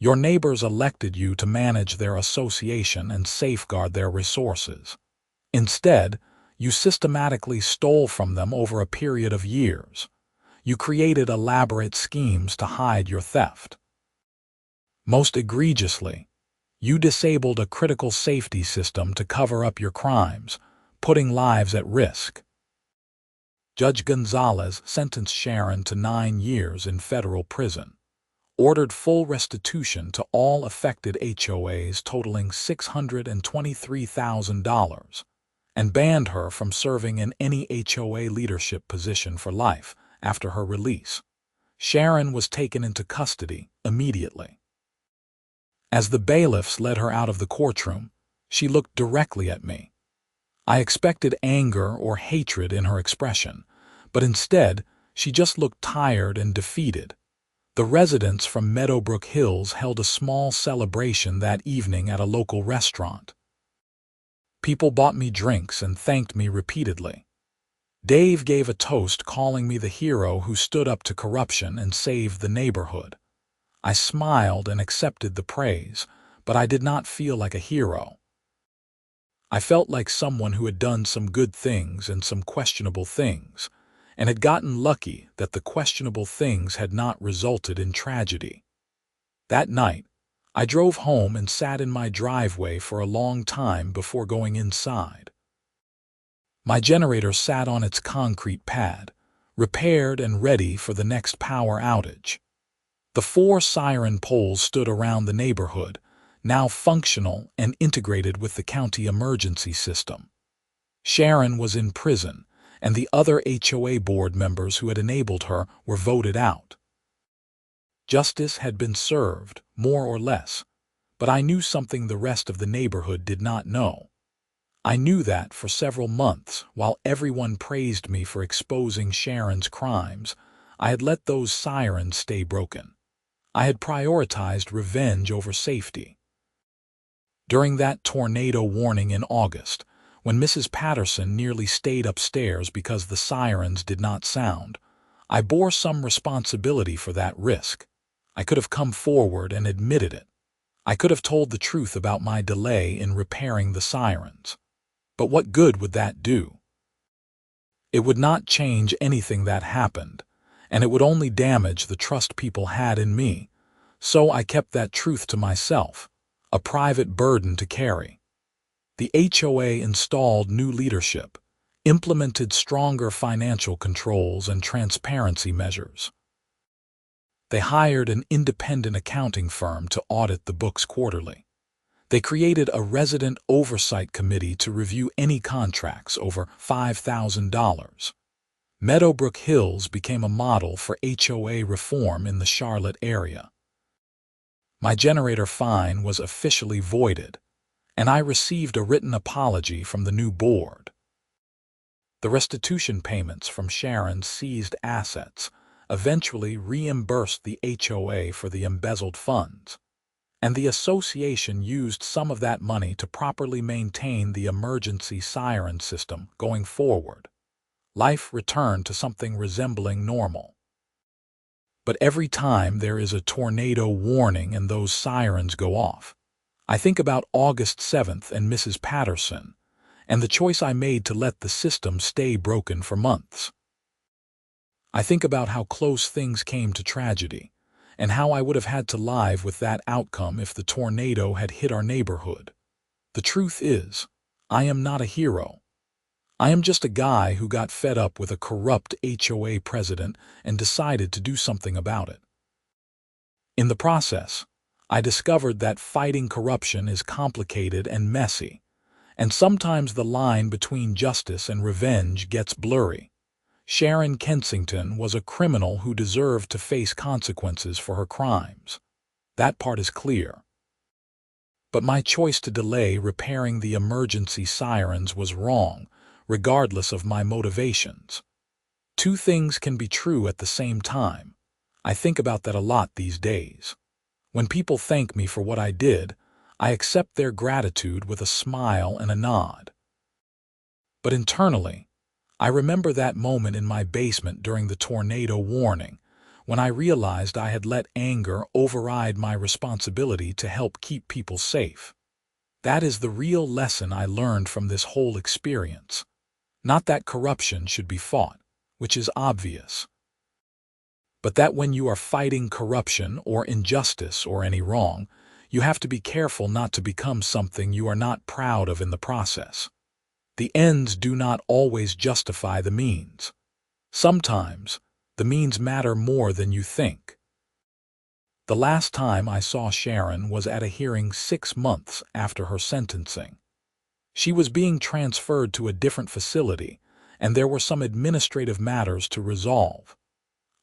Your neighbors elected you to manage their association and safeguard their resources. Instead, you systematically stole from them over a period of years. You created elaborate schemes to hide your theft. Most egregiously, you disabled a critical safety system to cover up your crimes, putting lives at risk. Judge Gonzalez sentenced Sharon to 9 years in federal prison, ordered full restitution to all affected HOAs totaling $623,000, and banned her from serving in any HOA leadership position for life after her release. Sharon was taken into custody immediately. As the bailiffs led her out of the courtroom, she looked directly at me. I expected anger or hatred in her expression, but instead, she just looked tired and defeated. The residents from Meadowbrook Hills held a small celebration that evening at a local restaurant. People bought me drinks and thanked me repeatedly. Dave gave a toast calling me the hero who stood up to corruption and saved the neighborhood. I smiled and accepted the praise, but I did not feel like a hero. I felt like someone who had done some good things and some questionable things, and had gotten lucky that the questionable things had not resulted in tragedy. That night, I drove home and sat in my driveway for a long time before going inside. My generator sat on its concrete pad, repaired and ready for the next power outage. The 4 siren poles stood around the neighborhood, now functional and integrated with the county emergency system. Sharon was in prison, and the other HOA board members who had enabled her were voted out. Justice had been served, more or less, but I knew something the rest of the neighborhood did not know. I knew that for several months, while everyone praised me for exposing Sharon's crimes, I had let those sirens stay broken. I had prioritized revenge over safety. During that tornado warning in August, when Mrs. Patterson nearly stayed upstairs because the sirens did not sound, I bore some responsibility for that risk. I could have come forward and admitted it. I could have told the truth about my delay in repairing the sirens. But what good would that do? It would not change anything that happened, and it would only damage the trust people had in me. So I kept that truth to myself, a private burden to carry. The HOA installed new leadership, implemented stronger financial controls and transparency measures. They hired an independent accounting firm to audit the books quarterly. They created a resident oversight committee to review any contracts over $5,000. Meadowbrook Hills became a model for HOA reform in the Charlotte area. My generator fine was officially voided, and I received a written apology from the new board. The restitution payments from Siren's seized assets eventually reimbursed the HOA for the embezzled funds, and the association used some of that money to properly maintain the emergency siren system going forward. Life returned to something resembling normal. But every time there is a tornado warning and those sirens go off, I think about August 7th and Mrs. Patterson, and the choice I made to let the system stay broken for months. I think about how close things came to tragedy, and how I would have had to live with that outcome if the tornado had hit our neighborhood. The truth is, I am not a hero. I am just a guy who got fed up with a corrupt HOA president and decided to do something about it. In the process, I discovered that fighting corruption is complicated and messy, and sometimes the line between justice and revenge gets blurry. Siren Kensington was a criminal who deserved to face consequences for her crimes. That part is clear. But my choice to delay repairing the emergency sirens was wrong, regardless of my motivations. Two things can be true at the same time. I think about that a lot these days. When people thank me for what I did, I accept their gratitude with a smile and a nod. But internally, I remember that moment in my basement during the tornado warning, when I realized I had let anger override my responsibility to help keep people safe. That is the real lesson I learned from this whole experience. Not that corruption should be fought, which is obvious, but that when you are fighting corruption or injustice or any wrong, you have to be careful not to become something you are not proud of in the process. The ends do not always justify the means. Sometimes, the means matter more than you think. The last time I saw Siren was at a hearing 6 months after her sentencing. She was being transferred to a different facility, and there were some administrative matters to resolve.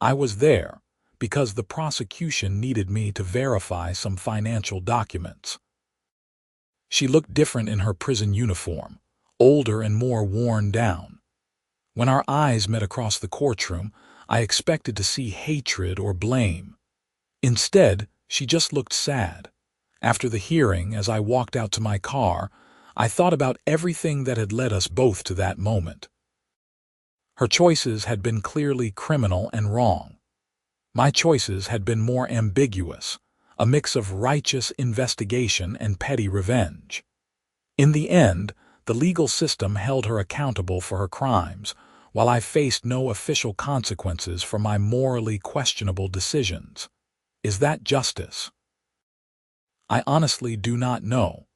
I was there because the prosecution needed me to verify some financial documents. She looked different in her prison uniform, older and more worn down. When our eyes met across the courtroom, I expected to see hatred or blame. Instead, she just looked sad. After the hearing, as I walked out to my car, I thought about everything that had led us both to that moment. Her choices had been clearly criminal and wrong. My choices had been more ambiguous, a mix of righteous investigation and petty revenge. In the end, the legal system held her accountable for her crimes, while I faced no official consequences for my morally questionable decisions. Is that justice? I honestly do not know.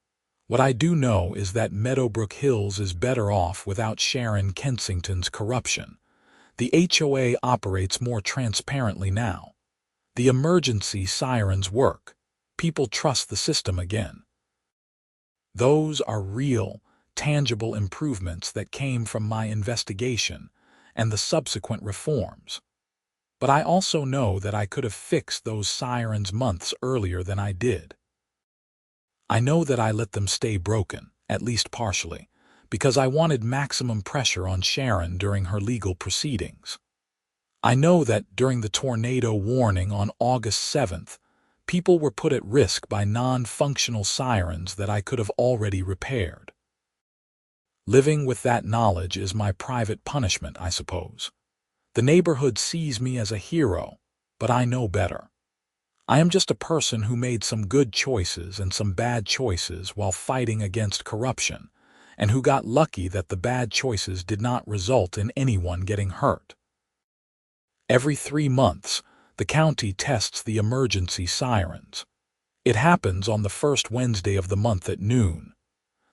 What I do know is that Meadowbrook Hills is better off without Siren Kensington's corruption. The HOA operates more transparently now. The emergency sirens work. People trust the system again. Those are real, tangible improvements that came from my investigation and the subsequent reforms. But I also know that I could have fixed those sirens months earlier than I did. I know that I let them stay broken, at least partially, because I wanted maximum pressure on Siren during her legal proceedings. I know that during the tornado warning on August 7th, people were put at risk by non-functional sirens that I could have already repaired. Living with that knowledge is my private punishment, I suppose. The neighborhood sees me as a hero, but I know better. I am just a person who made some good choices and some bad choices while fighting against corruption, and who got lucky that the bad choices did not result in anyone getting hurt. Every 3 months, the county tests the emergency sirens. It happens on the first Wednesday of the month at noon.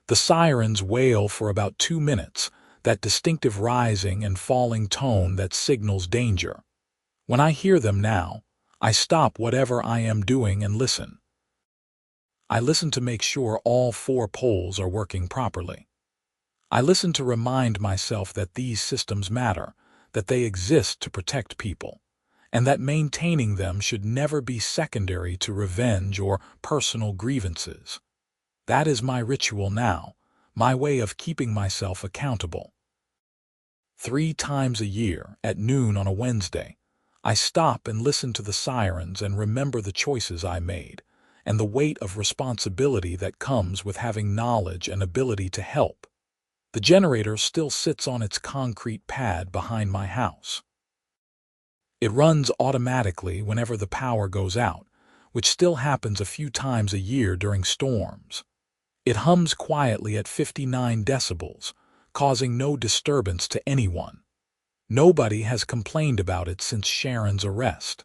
The sirens wail for about 2 minutes, that distinctive rising and falling tone that signals danger. When I hear them now, I stop whatever I am doing and listen. I listen to make sure all 4 poles are working properly. I listen to remind myself that these systems matter, that they exist to protect people, and that maintaining them should never be secondary to revenge or personal grievances. That is my ritual now, my way of keeping myself accountable. 3 times a year, at noon on a Wednesday, I stop and listen to the sirens and remember the choices I made, and the weight of responsibility that comes with having knowledge and ability to help. The generator still sits on its concrete pad behind my house. It runs automatically whenever the power goes out, which still happens a few times a year during storms. It hums quietly at 59 decibels, causing no disturbance to anyone. Nobody has complained about it since Sharon's arrest.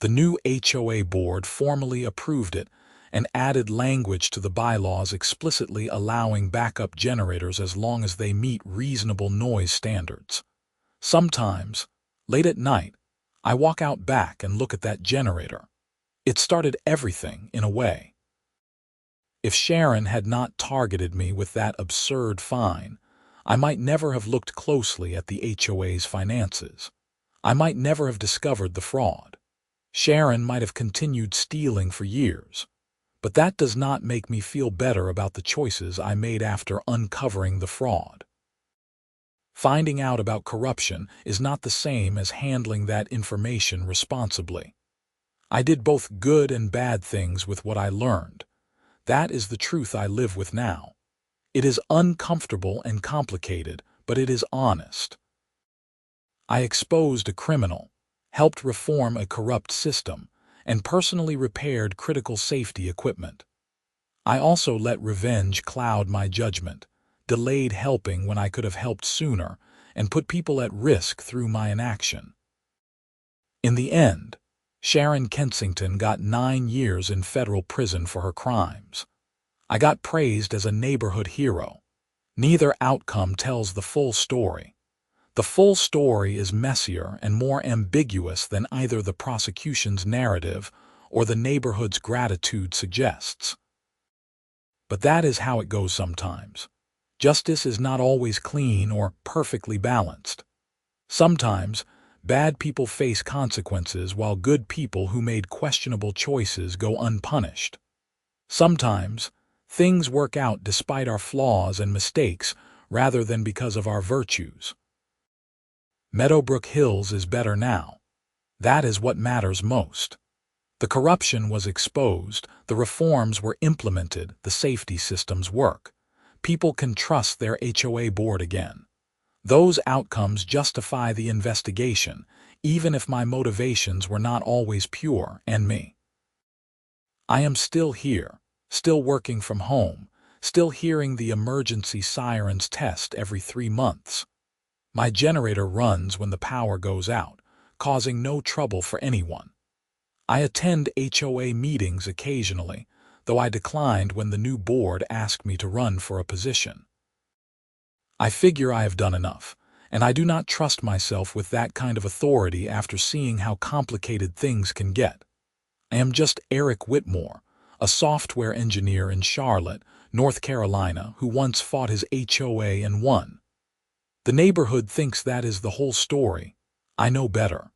The new HOA board formally approved it and added language to the bylaws explicitly allowing backup generators as long as they meet reasonable noise standards. Sometimes, late at night, I walk out back and look at that generator. It started everything, in a way. If Sharon had not targeted me with that absurd fine, I might never have looked closely at the HOA's finances. I might never have discovered the fraud. Sharon might have continued stealing for years. But that does not make me feel better about the choices I made after uncovering the fraud. Finding out about corruption is not the same as handling that information responsibly. I did both good and bad things with what I learned. That is the truth I live with now. It is uncomfortable and complicated, but it is honest. I exposed a criminal, helped reform a corrupt system, and personally repaired critical safety equipment. I also let revenge cloud my judgment, delayed helping when I could have helped sooner, and put people at risk through my inaction. In the end, Sharon Kensington got 9 years in federal prison for her crimes. I got praised as a neighborhood hero. Neither outcome tells the full story. The full story is messier and more ambiguous than either the prosecution's narrative or the neighborhood's gratitude suggests. But that is how it goes sometimes. Justice is not always clean or perfectly balanced. Sometimes, bad people face consequences while good people who made questionable choices go unpunished. Sometimes, things work out despite our flaws and mistakes rather than because of our virtues. Meadowbrook Hills is better now. That is what matters most. The corruption was exposed, the reforms were implemented, the safety systems work. People can trust their HOA board again. Those outcomes justify the investigation, even if my motivations were not always pure and me. I am still here, still working from home, still hearing the emergency sirens test every 3 months. My generator runs when the power goes out, causing no trouble for anyone. I attend HOA meetings occasionally, though I declined when the new board asked me to run for a position. I figure I have done enough, and I do not trust myself with that kind of authority after seeing how complicated things can get. I am just Eric Whitmore, a software engineer in Charlotte, North Carolina, who once fought his HOA and won. The neighborhood thinks that is the whole story. I know better.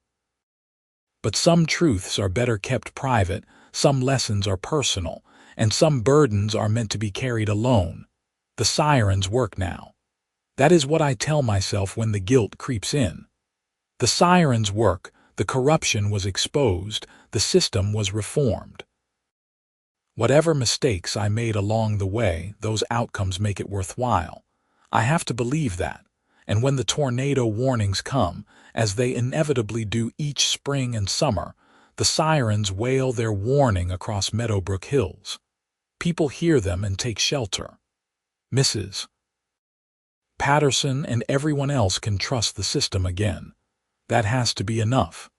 But some truths are better kept private, some lessons are personal, and some burdens are meant to be carried alone. The sirens work now. That is what I tell myself when the guilt creeps in. The sirens work, the corruption was exposed, the system was reformed. Whatever mistakes I made along the way, those outcomes make it worthwhile. I have to believe that. And when the tornado warnings come, as they inevitably do each spring and summer, the sirens wail their warning across Meadowbrook Hills. People hear them and take shelter. Mrs. Patterson and everyone else can trust the system again. That has to be enough.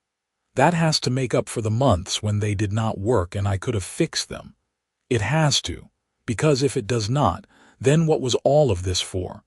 That has to make up for the months when they did not work and I could have fixed them. It has to, because if it does not, then what was all of this for?